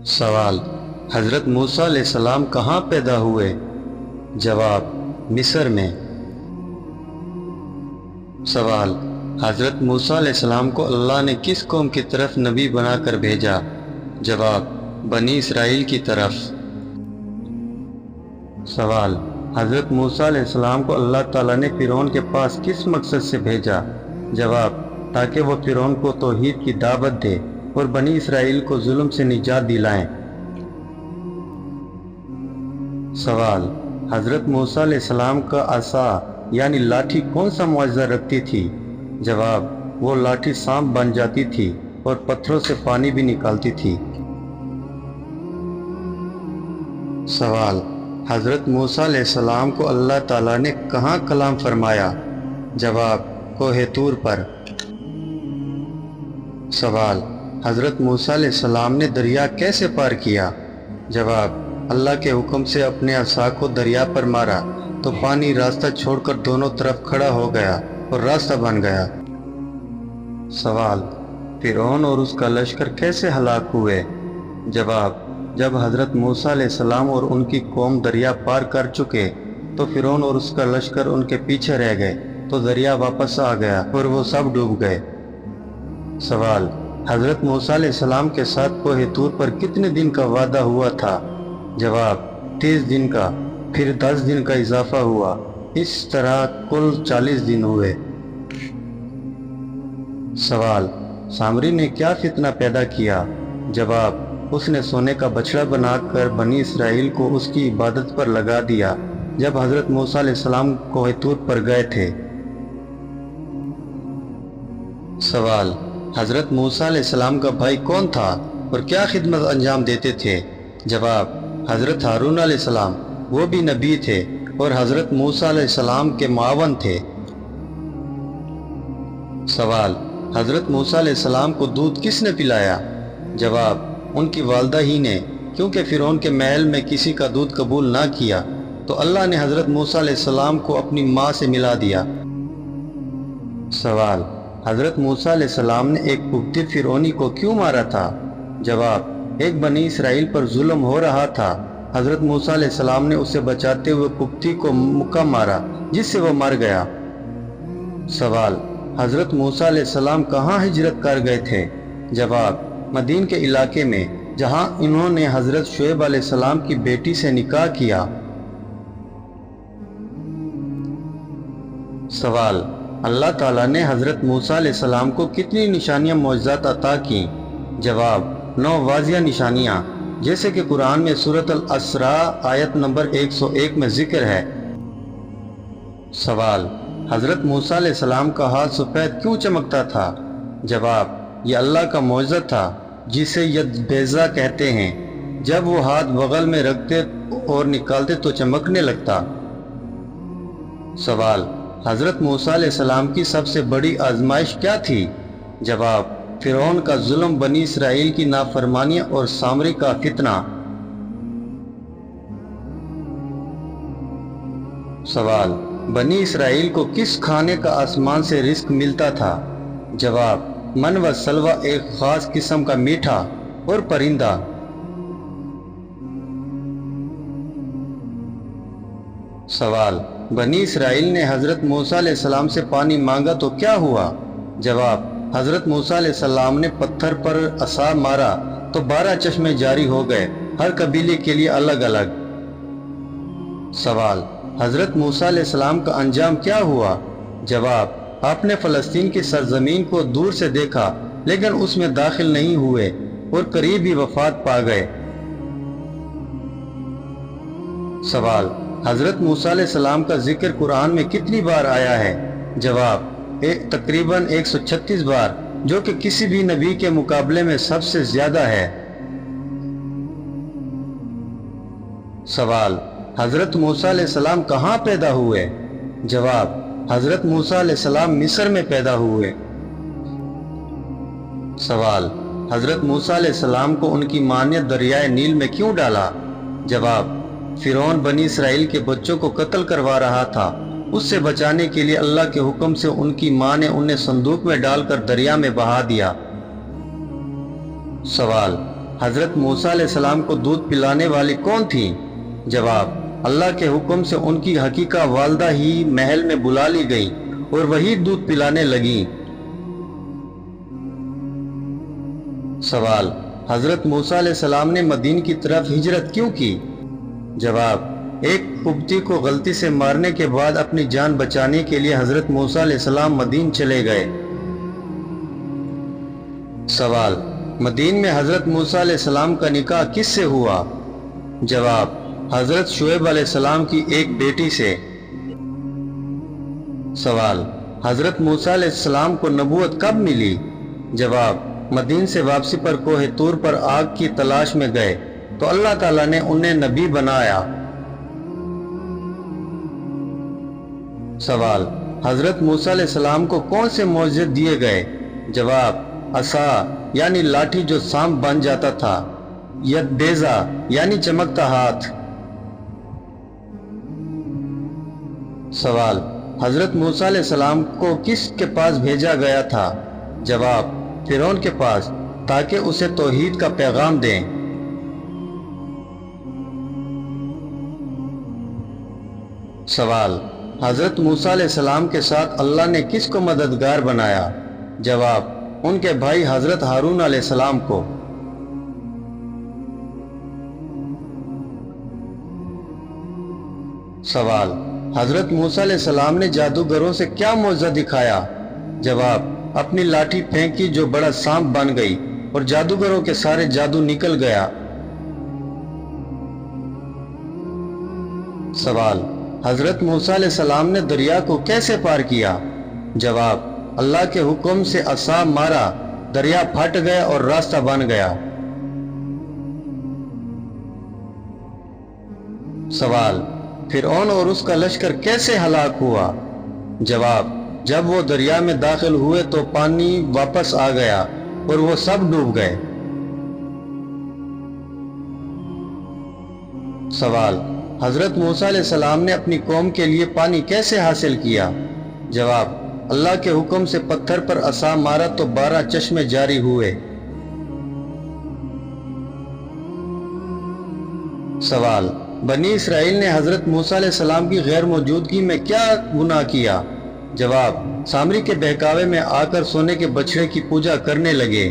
سوال: حضرت موسیٰ علیہ السلام کہاں پیدا ہوئے؟ جواب: مصر میں۔ سوال: حضرت موسیٰ علیہ السلام کو اللہ نے کس قوم کی طرف نبی بنا کر بھیجا؟ جواب: بنی اسرائیل کی طرف۔ سوال: حضرت موسیٰ علیہ السلام کو اللہ تعالیٰ نے فرعون کے پاس کس مقصد سے بھیجا؟ جواب: تاکہ وہ فرعون کو توحید کی دعوت دے اور بنی اسرائیل کو ظلم سے نجات دلائیں۔ سوال: حضرت موسیٰ علیہ السلام کا عصا یعنی لاٹھی کون سا معجزہ رکھتی تھی؟ جواب: وہ لاٹھی سانپ بن جاتی تھی اور پتھروں سے پانی بھی نکالتی تھی۔ سوال: حضرت موسیٰ علیہ السلام کو اللہ تعالیٰ نے کہاں کلام فرمایا؟ جواب: کوہ طور پر۔ سوال: حضرت موسیٰ علیہ السلام نے دریا کیسے پار کیا؟ جواب: اللہ کے حکم سے اپنے عصا کو دریا پر مارا تو پانی راستہ چھوڑ کر دونوں طرف کھڑا ہو گیا اور راستہ بن گیا۔ سوال: فرعون اور اس کا لشکر کیسے ہلاک ہوئے؟ جواب: جب حضرت موسیٰ علیہ السلام اور ان کی قوم دریا پار کر چکے تو فرعون اور اس کا لشکر ان کے پیچھے رہ گئے تو دریا واپس آ گیا اور وہ سب ڈوب گئے۔ سوال: حضرت موسیٰ علیہ السلام کے ساتھ کوہ طور پر کتنے دن کا وعدہ ہوا تھا؟ جواب: 30 دن کا، پھر 10 دن کا اضافہ ہوا، اس طرح کل 40 دن ہوئے۔ سوال: سامری نے کیا فتنہ پیدا کیا؟ جواب: اس نے سونے کا بچڑا بنا کر بنی اسرائیل کو اس کی عبادت پر لگا دیا جب حضرت موسیٰ علیہ السلام کوہ طور پر گئے تھے۔ سوال: حضرت موسیٰ علیہ السلام کا بھائی کون تھا اور کیا خدمت انجام دیتے تھے؟ جواب: حضرت ہارون علیہ السلام، وہ بھی نبی تھے اور حضرت موسیٰ علیہ السلام کے معاون تھے۔ سوال: حضرت موسیٰ علیہ السلام کو دودھ کس نے پلایا؟ جواب: ان کی والدہ ہی نے، کیونکہ فرعون کے محل میں کسی کا دودھ قبول نہ کیا تو اللہ نے حضرت موسیٰ علیہ السلام کو اپنی ماں سے ملا دیا۔ سوال: حضرت موسیٰ علیہ السلام نے ایک قبطی فرعونی کو کیوں مارا تھا؟ جواب: ایک بنی اسرائیل پر ظلم ہو رہا تھا، حضرت موسیٰ علیہ السلام نے اسے بچاتے ہوئے قبطی کو مکہ مارا جس سے وہ مر گیا۔ سوال: حضرت موسیٰ علیہ السلام کہاں ہجرت کر گئے تھے؟ جواب: مدین کے علاقے میں، جہاں انہوں نے حضرت شعیب علیہ السلام کی بیٹی سے نکاح کیا۔ سوال: اللہ تعالیٰ نے حضرت موسیٰ علیہ السلام کو کتنی نشانیاں معجزات عطا کیں؟ جواب: 9 واضح نشانیاں، جیسے کہ قرآن میں سورۃ الاسراء آیت نمبر 101 میں ذکر ہے۔ سوال: حضرت موسیٰ علیہ السلام کا ہاتھ سفید کیوں چمکتا تھا؟ جواب: یہ اللہ کا معجزہ تھا جسے ید بیضا کہتے ہیں، جب وہ ہاتھ بغل میں رکھتے اور نکالتے تو چمکنے لگتا۔ سوال: حضرت موسیٰ علیہ السلام کی سب سے بڑی آزمائش کیا تھی؟ جواب: فرعون کا ظلم، بنی اسرائیل کی نافرمانیاں اور سامری کا فتنہ۔ سوال: بنی اسرائیل کو کس کھانے کا آسمان سے رزق ملتا تھا؟ جواب: من و سلوہ، ایک خاص قسم کا میٹھا اور پرندہ۔ سوال: بنی اسرائیل نے حضرت موسیٰ علیہ السلام سے پانی مانگا تو کیا ہوا؟ جواب: حضرت موسیٰ علیہ السلام نے پتھر پر عصا مارا تو 12 چشمے جاری ہو گئے، ہر قبیلے کے لیے الگ الگ۔ سوال: حضرت موسیٰ علیہ السلام کا انجام کیا ہوا؟ جواب: آپ نے فلسطین کی سرزمین کو دور سے دیکھا لیکن اس میں داخل نہیں ہوئے اور قریب ہی وفات پا گئے۔ سوال: حضرت موسیٰ علیہ السلام کا ذکر قرآن میں کتنی بار آیا ہے؟ جواب: تقریباً 136 بار، جو کہ کسی بھی نبی کے مقابلے میں سب سے زیادہ ہے۔ سوال: حضرت موسیٰ علیہ السلام کہاں پیدا ہوئے؟ جواب: حضرت موسیٰ علیہ السلام مصر میں پیدا ہوئے۔ سوال: حضرت موسیٰ علیہ السلام کو ان کی ماں نے دریائے نیل میں کیوں ڈالا؟ جواب: فرعون بنی اسرائیل کے بچوں کو قتل کروا رہا تھا، اس سے بچانے کے لیے اللہ کے حکم سے ان کی ماں نے انہیں صندوق میں ڈال کر دریا میں بہا دیا۔ سوال: حضرت موسیٰ علیہ السلام کو دودھ پلانے والی کون تھی؟ جواب: اللہ کے حکم سے ان کی حقیقہ والدہ ہی محل میں بلا لی گئی اور وہی دودھ پلانے لگیں۔ سوال: حضرت موسیٰ علیہ السلام نے مدین کی طرف ہجرت کیوں کی؟ جواب: ایک قبطی کو غلطی سے مارنے کے بعد اپنی جان بچانے کے لیے حضرت موسیٰ علیہ السلام مدین چلے گئے۔ سوال: مدین میں حضرت موسیٰ علیہ السلام کا نکاح کس سے ہوا؟ جواب: حضرت شعیب علیہ السلام کی ایک بیٹی سے۔ سوال: حضرت موسیٰ علیہ السلام کو نبوت کب ملی؟ جواب: مدین سے واپسی پر کوہ طور پر آگ کی تلاش میں گئے تو اللہ تعالیٰ نے انہیں نبی بنایا۔ سوال: حضرت موسیٰ علیہ السلام کو کون سے معجزے دیے گئے؟ جواب: عصا یعنی لاٹھی جو سانپ بن جاتا تھا، ید بیضا یعنی چمکتا ہاتھ۔ سوال: حضرت موسیٰ علیہ السلام کو کس کے پاس بھیجا گیا تھا؟ جواب: فرعون کے پاس، تاکہ اسے توحید کا پیغام دیں۔ سوال: حضرت موسیٰ علیہ السلام کے ساتھ اللہ نے کس کو مددگار بنایا؟ جواب: ان کے بھائی حضرت ہارون علیہ السلام کو۔ سوال: حضرت موسیٰ علیہ السلام نے جادوگروں سے کیا معجزہ دکھایا؟ جواب: اپنی لاٹھی پھینکی جو بڑا سانپ بن گئی اور جادوگروں کے سارے جادو نکل گیا۔ سوال: حضرت موسیٰ علیہ السلام نے دریا کو کیسے پار کیا؟ جواب: اللہ کے حکم سے عصا مارا، دریا پھٹ گیا اور راستہ بن گیا۔ سوال: فرعون اور اس کا لشکر کیسے ہلاک ہوا؟ جواب: جب وہ دریا میں داخل ہوئے تو پانی واپس آ گیا اور وہ سب ڈوب گئے۔ سوال: حضرت موسیٰ علیہ السلام نے اپنی قوم کے لیے پانی کیسے حاصل کیا؟ جواب: اللہ کے حکم سے پتھر پر عصا مارا تو 12 چشمے جاری ہوئے۔ سوال: بنی اسرائیل نے حضرت موسیٰ علیہ السلام کی غیر موجودگی میں کیا گناہ کیا؟ جواب: سامری کے بہکاوے میں آ کر سونے کے بچڑے کی پوجا کرنے لگے۔